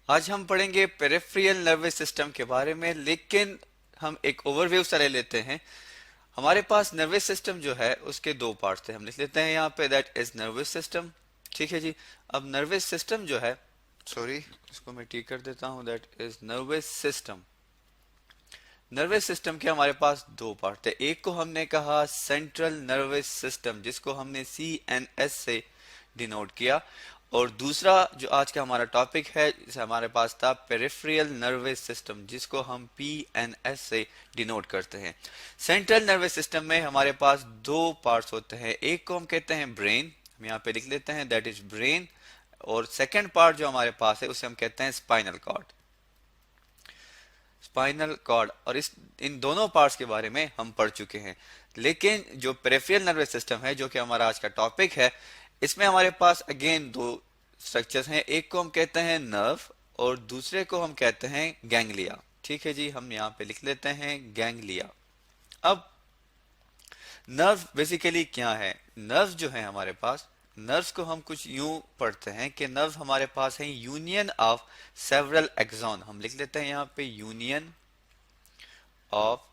आज हम पढ़ेंगे पेरिफेरल नर्वस सिस्टम के बारे में, लेकिन हम एक ओवरव्यू सा ले लेते हैं। हमारे पास नर्वस सिस्टम जो है उसके दो पार्ट्स हैं। हम लिख लेते हैं यहाँ पे दैट इज नर्वस सिस्टम। ठीक है जी। अब नर्वस सिस्टम जो है, सॉरी इसको मैं ठीक कर देता हूँ, that is nervous system. Nervous system के हमारे पास दो पार्ट है। एक को हमने कहा सेंट्रल नर्वस सिस्टम, जिसको हमने CNS से डिनोट किया, और दूसरा जो आज का हमारा टॉपिक है, जिसे हमारे पास था पेरिफेरल नर्वस सिस्टम, जिसको हम PNS से डिनोट करते हैं। सेंट्रल नर्वस सिस्टम में हमारे पास दो पार्ट्स होते हैं। एक को हम कहते हैं ब्रेन, हम यहाँ पे लिख लेते हैं दैट इज ब्रेन, और सेकेंड पार्ट जो हमारे पास है उसे हम कहते हैं स्पाइनल कॉर्ड। स्पाइनल कॉर्ड, और इस इन दोनों पार्ट्स के बारे में हम पढ़ चुके हैं। लेकिन जो पेरिफेरल नर्वस सिस्टम है, जो कि हमारा आज का टॉपिक है, इसमें हमारे पास अगेन दो स्ट्रक्चर्स हैं। एक को हम कहते हैं नर्व और दूसरे को हम कहते हैं गैंग्लिया। ठीक है जी, हम यहाँ पे लिख लेते हैं गैंग्लिया। अब नर्व बेसिकली क्या है? नर्व जो है हमारे पास, नर्व्स को हम कुछ यूं पढ़ते हैं कि नर्व हमारे पास है यूनियन ऑफ सेवरल एक्सॉन। हम लिख लेते हैं यहाँ पे union of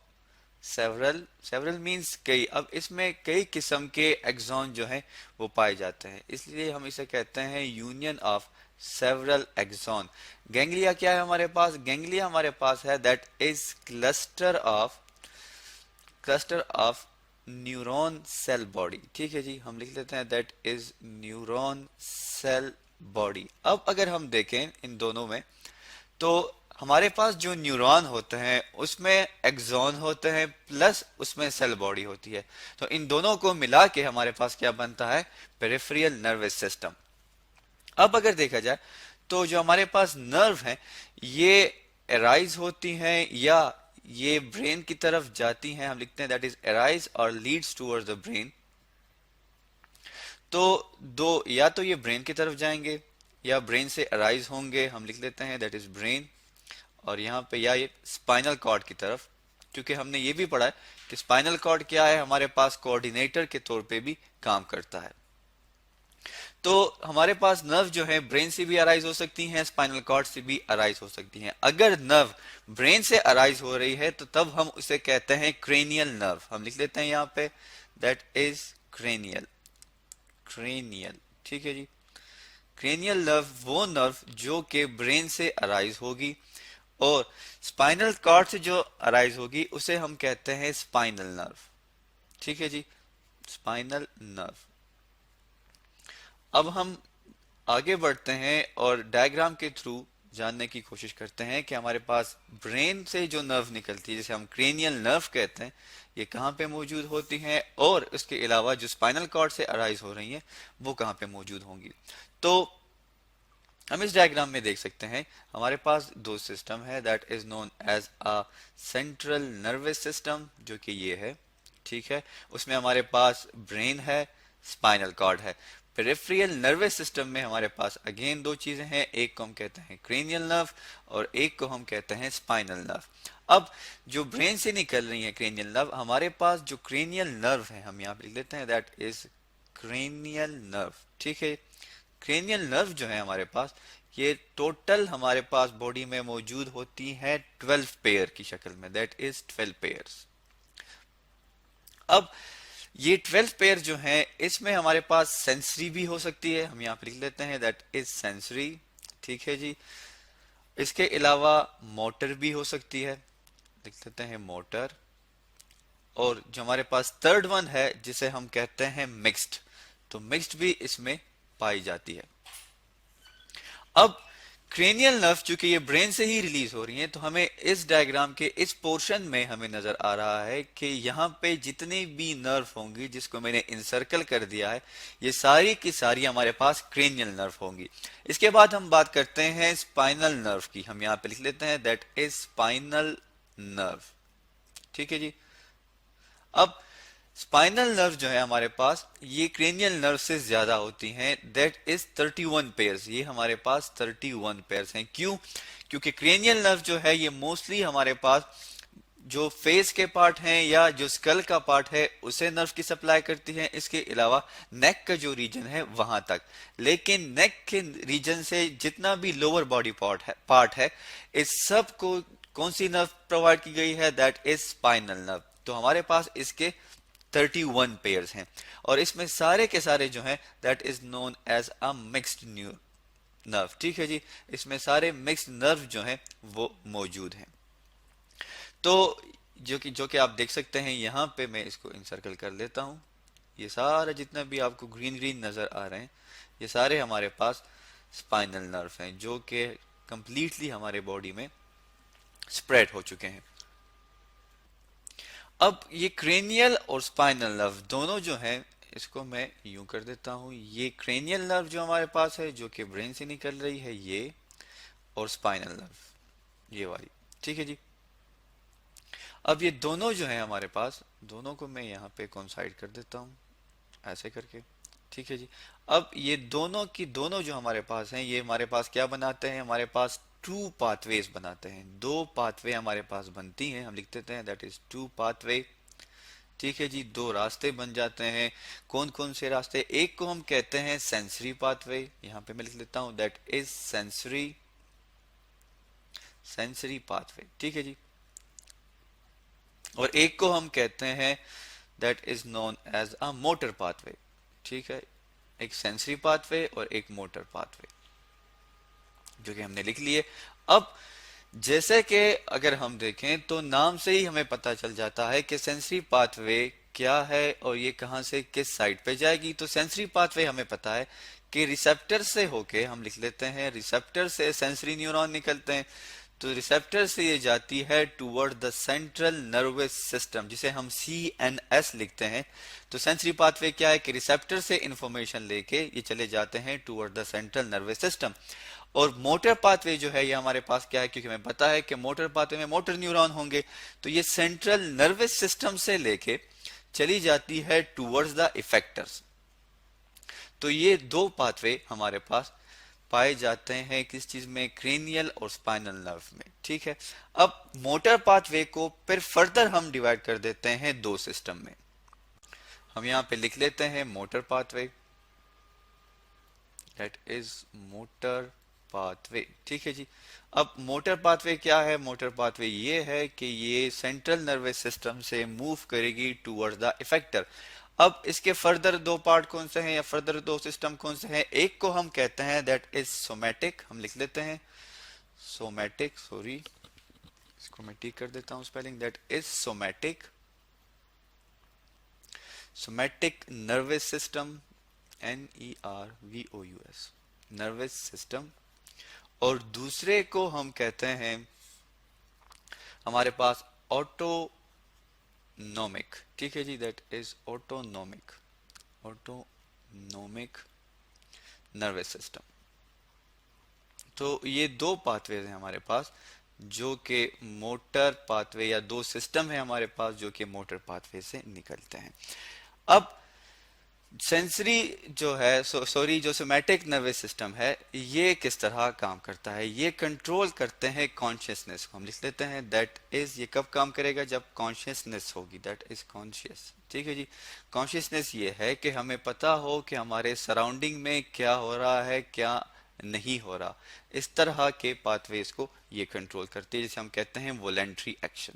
several. Several means कई। अब इसमें कई किस्म के एक्सॉन जो है वो पाए जाते हैं, इसलिए हम इसे कहते हैं union of several axon. Ganglia क्या है हमारे पास? गैंग्लिया हमारे पास है that is cluster of neuron cell body. ठीक है जी, हम लिख लेते हैं that is neuron cell body. अब अगर हम देखें इन दोनों में, तो हमारे पास जो न्यूरॉन होते हैं उसमें एक्सॉन होते हैं, प्लस उसमें सेल बॉडी होती है। तो इन दोनों को मिला के हमारे पास क्या बनता है? Peripheral nervous system. अब अगर देखा जाए तो जो हमारे पास नर्व हैं, ये एराइज होती हैं या ये ब्रेन की तरफ जाती हैं। हम लिखते हैं दैट इज एराइज और लीड्स टूवर्ड्स द ब्रेन। तो दो, या तो ये ब्रेन की तरफ जाएंगे या ब्रेन से अराइज होंगे। हम लिख लेते हैं दैट इज ब्रेन, और यहाँ पे या ये स्पाइनल कॉर्ड की तरफ, क्योंकि हमने ये भी पढ़ा है कि स्पाइनल कॉर्ड क्या है, हमारे पास कोऑर्डिनेटर के तौर पे भी काम करता है। तो हमारे पास नर्व जो है ब्रेन से भी अराइज हो सकती हैं, स्पाइनल कॉर्ड से भी अराइज हो सकती हैं। अगर नर्व ब्रेन से अराइज हो रही है तो तब हम उसे कहते हैं क्रेनियल नर्व। हम लिख लेते हैं यहाँ पे दैट इज क्रेनियल। क्रेनियल, ठीक है जी। क्रेनियल नर्व वो नर्व जो कि ब्रेन से अराइज होगी, और स्पाइनल कॉर्ड से जो अराइज होगी उसे हम कहते हैं स्पाइनल नर्व। ठीक है जी, स्पाइनल नर्व। अब हम आगे बढ़ते हैं और डायग्राम के थ्रू जानने की कोशिश करते हैं कि हमारे पास ब्रेन से जो नर्व निकलती है, जिसे हम क्रेनियल नर्व कहते हैं, ये कहाँ पे मौजूद होती हैं, और इसके अलावा जो स्पाइनल कॉर्ड से अराइज हो रही हैं वो कहाँ पे मौजूद होंगी। तो हम इस डायग्राम में देख सकते हैं हमारे पास दो सिस्टम है, that is known as a central nervous system, जो कि ये है। ठीक है, उसमें हमारे पास ब्रेन है, स्पाइनल कॉर्ड है। पेरिफेरल नर्वस सिस्टम में हमारे पास अगेन दो चीजें हैं, एक को हम कहते हैं क्रेनियल नर्व और एक को हम कहते हैं स्पाइनल नर्व। अब जो ब्रेन से निकल रही है क्रेनियल नर्व, हमारे पास जो क्रेनियल नर्व है, हम यहाँ पे लिख लेते हैं दैट इज क्रेनियल नर्व। ठीक है, क्रेनियल नर्व जो है हमारे पास, ये टोटल हमारे पास बॉडी में मौजूद होती है 12 पेयर की शक्ल में, दैट इज 12 पेयर्स। अब ये 12 पेयर जो है, इसमें हमारे पास सेंसरी भी हो सकती है। हम यहाँ पे लिख लेते हैं दैट इज सेंसरी। ठीक है जी, इसके अलावा मोटर भी हो सकती है, लिख लेते हैं मोटर। और जो हमारे पास थर्ड वन है जिसे हम कहते हैं मिक्स्ड, तो मिक्स्ड भी इसमें पाई जाती है। अब क्रेनियल नर्व चूंकि ये ब्रेन से ही रिलीज हो रही है, तो हमें इस डायग्राम के इस पोर्शन में हमें नजर आ रहा है कि यहाँ पे जितनी भी नर्व होंगी, जिसको मैंने इंसर्कल कर दिया है, ये सारी की सारी हमारे पास क्रेनियल नर्व होंगी। इसके बाद हम बात करते हैं स्पाइनल नर्व की। हम यहाँ पे लिख लेते हैं दैट इज स्पाइनल नर्व। ठीक है जी। अब स्पाइनल नर्व जो है हमारे पास, ये क्रेनियल नर्व से ज्यादा होती हैं, दैट इज 31 पेयर्स। ये हमारे पास 31 पेयर्स हैं। क्यों? क्योंकि क्रेनियल नर्व जो है ये मोस्टली हमारे पास जो फेस के पार्ट हैं या जो स्कल का पार्ट है उसे नर्व की सप्लाई करती है, इसके अलावा नेक का जो रीजन है वहां तक। लेकिन नेक के रीजन से जितना भी लोअर बॉडी पार्ट है इस सब को कौन सी नर्व प्रोवाइड की गई है, दैट इज स्पाइनल नर्व। तो हमारे पास इसके 31 पेयर्स हैं और इसमें सारे के सारे जो हैं that is known as a mixed nerve. ठीक है जी, इसमें सारे मिक्स्ड नर्व जो हैं वो मौजूद हैं। तो जो कि आप देख सकते हैं यहाँ पे, मैं इसको इंसर्कल कर लेता हूँ। ये सारा जितना भी आपको ग्रीन ग्रीन नजर आ रहे हैं ये सारे हमारे पास स्पाइनल नर्व हैं जो कि कंप्लीटली हमारे बॉडी में स्प्रेड हो चुके हैं। अब ये क्रेनियल और स्पाइनल नर्व दोनों जो हैं इसको मैं यूं कर देता हूं, ये क्रेनियल नर्व जो हमारे पास है जो कि ब्रेन से निकल रही है ये, और स्पाइनल नर्व ये वाली। ठीक है जी, अब ये दोनों जो है हमारे पास, दोनों को मैं यहाँ पे कोइंसाइड कर देता हूँ ऐसे करके। ठीक है जी, अब ये दोनों की दोनों जो हमारे पास हैं ये हमारे पास क्या बनाते हैं, हमारे पास टू पाथवेज बनाते हैं। दो पाथवे हमारे पास बनती हैं, हम लिख देते हैं दैट इज टू पाथवे। ठीक है जी, दो रास्ते बन जाते हैं। कौन कौन से रास्ते, एक को हम कहते हैं सेंसरी पाथवे, यहाँ पे मैं लिख लेता हूँ दैट इज सेंसरी पाथवे। ठीक है जी, और एक को हम कहते हैं that is known as a motor pathway. ठीक है, एक सेंसरी पाथवे और एक मोटर पाथवे जो कि हमने लिख लिए। अब जैसे कि अगर हम देखें तो नाम से ही हमें पता चल जाता है कि सेंसरी पाथवे क्या है और ये कहां से किस साइड पे जाएगी। तो सेंसरी पाथवे हमें पता है कि रिसेप्टर से होके, हम लिख लेते हैं रिसेप्टर से सेंसरी न्यूरॉन निकलते हैं। तो रिसेप्टर से ये जाती है toward the central nervous system जिसे हम CNS लिखते हैं। तो सेंसरी पाथवे क्या है कि रिसेप्टर से इंफॉर्मेशन लेके ये चले जाते हैं toward the central nervous system. और मोटर पाथवे जो है ये हमारे पास क्या है, क्योंकि हमें पता है कि मोटर पाथवे में मोटर न्यूरॉन होंगे, तो ये सेंट्रल नर्वस सिस्टम से लेके चली जाती है टुवर्ड्स द इफेक्टर्स। तो ये दो पाथवे हमारे पास पाए जाते हैं किस चीज में, क्रेनियल और स्पाइनल नर्व में। ठीक है, अब मोटर पाथवे को फिर फर्दर हम डिवाइड कर देते हैं दो सिस्टम में। हम यहां पे लिख लेते हैं motor pathway, that is motor pathway. ठीक है जी, अब मोटर पाथवे क्या है, मोटर पाथवे ये है कि ये सेंट्रल नर्वस सिस्टम से मूव करेगी टुवर्ड्स द इफेक्टर। अब इसके फर्दर दो पार्ट कौन से हैं या फर्दर दो सिस्टम कौन से हैं, एक को हम कहते हैं दैट इज सोमैटिक, हम लिख लेते हैं सोमैटिक, सॉरी इसको मैं ठीक कर देता हूं spelling, that is somatic nervous system, NERVOUS nervous system. और दूसरे को हम कहते हैं हमारे पास ऑटोनोमिक। ठीक है जी, that is autonomic nervous system. तो ये दो पाथवे हैं हमारे पास जो कि मोटर पाथवे, या दो सिस्टम है हमारे पास जो कि मोटर पाथवे से निकलते हैं। अब सेंसरी जो है, सॉरी जो सोमैटिक नर्वस सिस्टम है ये किस तरह काम करता है, ये कंट्रोल करते हैं कॉन्शियसनेस को। हम लिख लेते हैं दैट इज, ये कब काम करेगा, जब कॉन्शियसनेस होगी, दैट इज कॉन्शियस। ठीक है जी, कॉन्शियसनेस ये है कि हमें पता हो कि हमारे सराउंडिंग में क्या हो रहा है क्या नहीं हो रहा। इस तरह के पाथवेज को ये कंट्रोल करती है जिसे हम कहते हैं वॉलेंट्री एक्शन।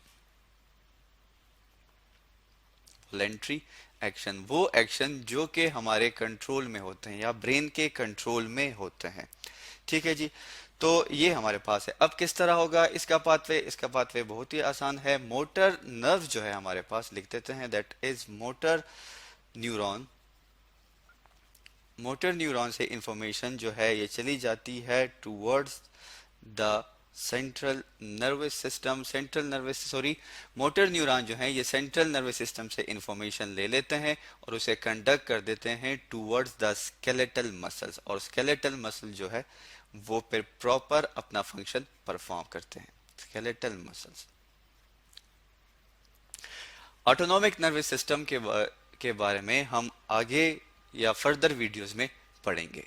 वॉलेंट्री एक्शन वो एक्शन जो कि हमारे कंट्रोल में होते हैं या ब्रेन के कंट्रोल में होते हैं। ठीक है जी, तो ये हमारे पास है। अब किस तरह होगा इसका पाथवे, इसका पाथवे बहुत ही आसान है। मोटर नर्व जो है हमारे पास लिख देते हैं that is motor neuron. Motor neuron से इंफॉर्मेशन जो है ये चली जाती है towards the central nervous system. Motor neuron जो है ये सेंट्रल नर्वस सिस्टम से इंफॉर्मेशन ले लेते हैं और उसे कंडक्ट कर देते हैं टूवर्ड्स द स्केलेटल मसल्स, और स्केलेटल मसल जो है वो फिर प्रॉपर अपना फंक्शन परफॉर्म करते हैं, skeletal muscles. Autonomic nervous system के बारे में हम आगे या फर्दर वीडियोस में पढ़ेंगे।